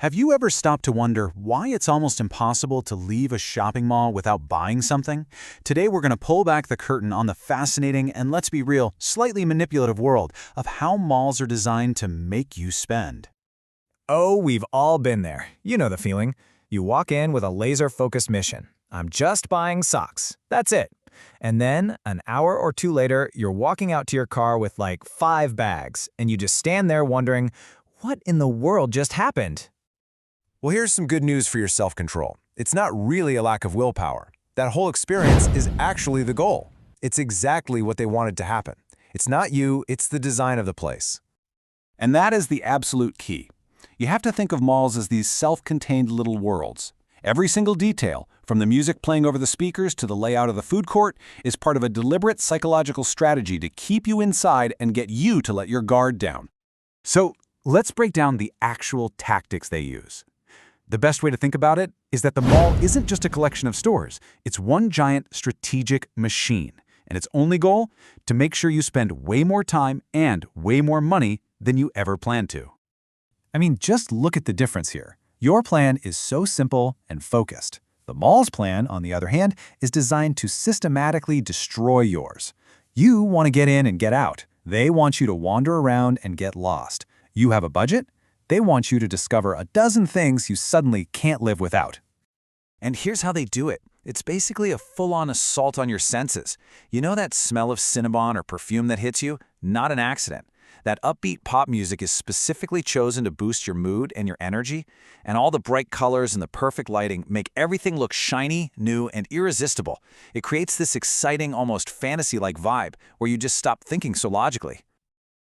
Have you ever stopped to wonder why it's almost impossible to leave a shopping mall without buying something? Today we're going to pull back the curtain on the fascinating and, let's be real, slightly manipulative world of how malls are designed to make you spend. Oh, we've all been there. You know the feeling. You walk in with a laser-focused mission. I'm just buying socks. That's it. And then, an hour or two later, you're walking out to your car with like 5 bags, and you just stand there wondering, what in the world just happened? Well, here's some good news for your self-control. It's not really a lack of willpower. That whole experience is actually the goal. It's exactly what they wanted to happen. It's not you, it's the design of the place. And that is the absolute key. You have to think of malls as these self-contained little worlds. Every single detail, from the music playing over the speakers to the layout of the food court, is part of a deliberate psychological strategy to keep you inside and get you to let your guard down. So, let's break down the actual tactics they use. The best way to think about it is that the mall isn't just a collection of stores. It's one giant strategic machine, and its only goal? To make sure you spend way more time and way more money than you ever planned to. I mean, just look at the difference here. Your plan is so simple and focused. The mall's plan, on the other hand, is designed to systematically destroy yours. You want to get in and get out. They want you to wander around and get lost. You have a budget? They want you to discover a dozen things you suddenly can't live without. And here's how they do it. It's basically a full-on assault on your senses. You know that smell of Cinnabon or perfume that hits you? Not an accident. That upbeat pop music is specifically chosen to boost your mood and your energy, and all the bright colors and the perfect lighting make everything look shiny, new, and irresistible. It creates this exciting, almost fantasy-like vibe where you just stop thinking so logically.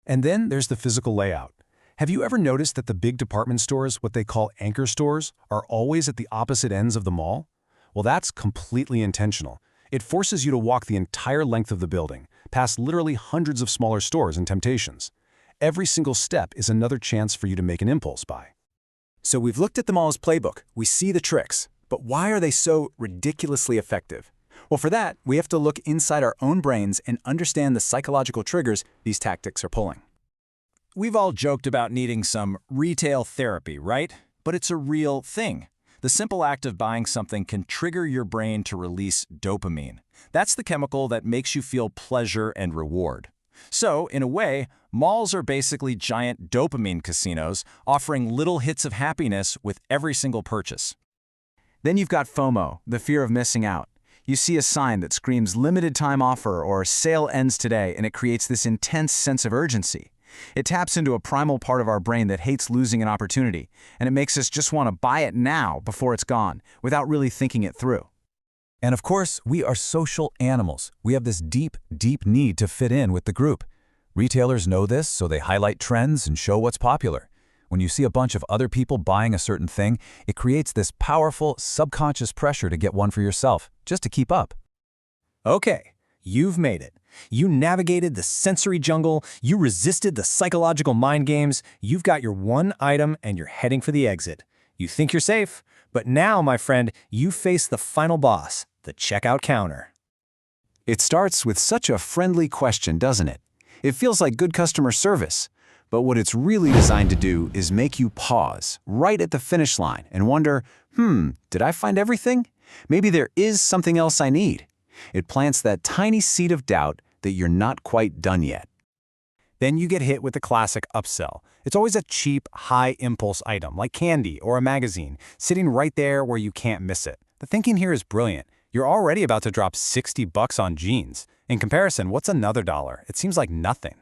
And then there's the physical layout. Have you ever noticed that the big department stores, what they call anchor stores, are always at the opposite ends of the mall? Well, that's completely intentional. It forces you to walk the entire length of the building, past literally hundreds of smaller stores and temptations. Every single step is another chance for you to make an impulse buy. So we've looked at the mall's playbook. We see the tricks. But why are they so ridiculously effective? Well, for that, we have to look inside our own brains and understand the psychological triggers these tactics are pulling. We've all joked about needing some retail therapy, right? But it's a real thing. The simple act of buying something can trigger your brain to release dopamine. That's the chemical that makes you feel pleasure and reward. So, in a way, malls are basically giant dopamine casinos offering little hits of happiness with every single purchase. Then you've got FOMO, the fear of missing out. You see a sign that screams limited time offer or sale ends today, and it creates this intense sense of urgency. It taps into a primal part of our brain that hates losing an opportunity, and it makes us just want to buy it now before it's gone, without really thinking it through. And of course, we are social animals. We have this deep, deep need to fit in with the group. Retailers know this, so they highlight trends and show what's popular. When you see a bunch of other people buying a certain thing, it creates this powerful, subconscious pressure to get one for yourself, just to keep up. Okay, you've made it. You navigated the sensory jungle, you resisted the psychological mind games, you've got your one item and you're heading for the exit. You think you're safe, but now, my friend, you face the final boss, the checkout counter. It starts with such a friendly question, doesn't it? It feels like good customer service. But what it's really designed to do is make you pause right at the finish line and wonder, did I find everything? Maybe there is something else I need. It plants that tiny seed of doubt that you're not quite done yet. Then you get hit with the classic upsell. It's always a cheap, high-impulse item, like candy or a magazine, sitting right there where you can't miss it. The thinking here is brilliant. You're already about to drop $60 on jeans. In comparison, what's another $1? It seems like nothing.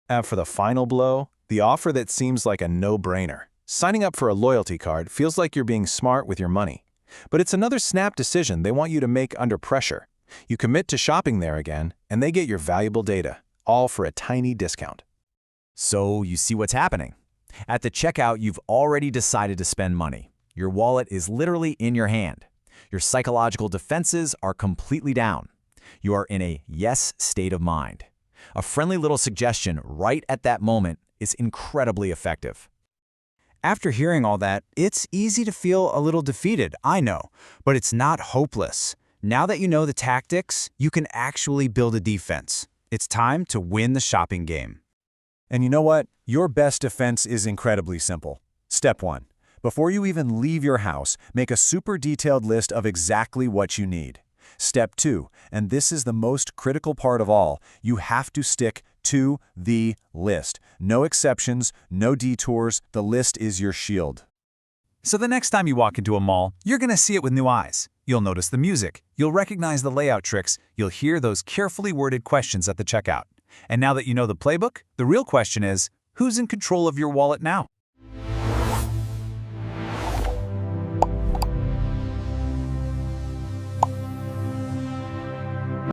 And for the final blow, the offer that seems like a no-brainer. Signing up for a loyalty card feels like you're being smart with your money. But it's another snap decision they want you to make under pressure. You commit to shopping there again, and they get your valuable data, all for a tiny discount. So you see what's happening. At the checkout, you've already decided to spend money. Your wallet is literally in your hand. Your psychological defenses are completely down. You are in a yes state of mind. A friendly little suggestion right at that moment is incredibly effective. After hearing all that, it's easy to feel a little defeated, I know, but it's not hopeless. Now that you know the tactics, you can actually build a defense. It's time to win the shopping game. And you know what? Your best defense is incredibly simple. Step 1. Before you even leave your house, make a super detailed list of exactly what you need. Step 2, and this is the most critical part of all, you have to stick to the list. No exceptions, no detours, the list is your shield. So the next time you walk into a mall, you're going to see it with new eyes. You'll notice the music, you'll recognize the layout tricks, you'll hear those carefully worded questions at the checkout. And now that you know the playbook, the real question is, who's in control of your wallet now?